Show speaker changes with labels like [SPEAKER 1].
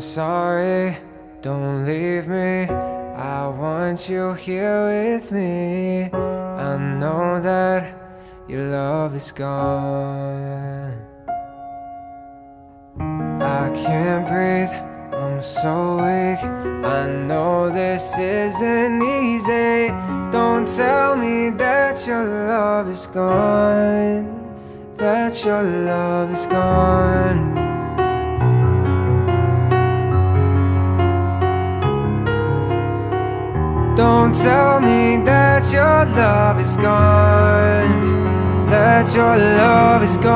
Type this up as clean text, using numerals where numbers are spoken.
[SPEAKER 1] Sorry, don't leave me. I want you here with me. I know that your love is gone. I can't breathe, I'm so weak. I know this isn't easy. Don't tell me that your love is gone, that your love is gone. Don't tell me that your love is gone, that your love is gone.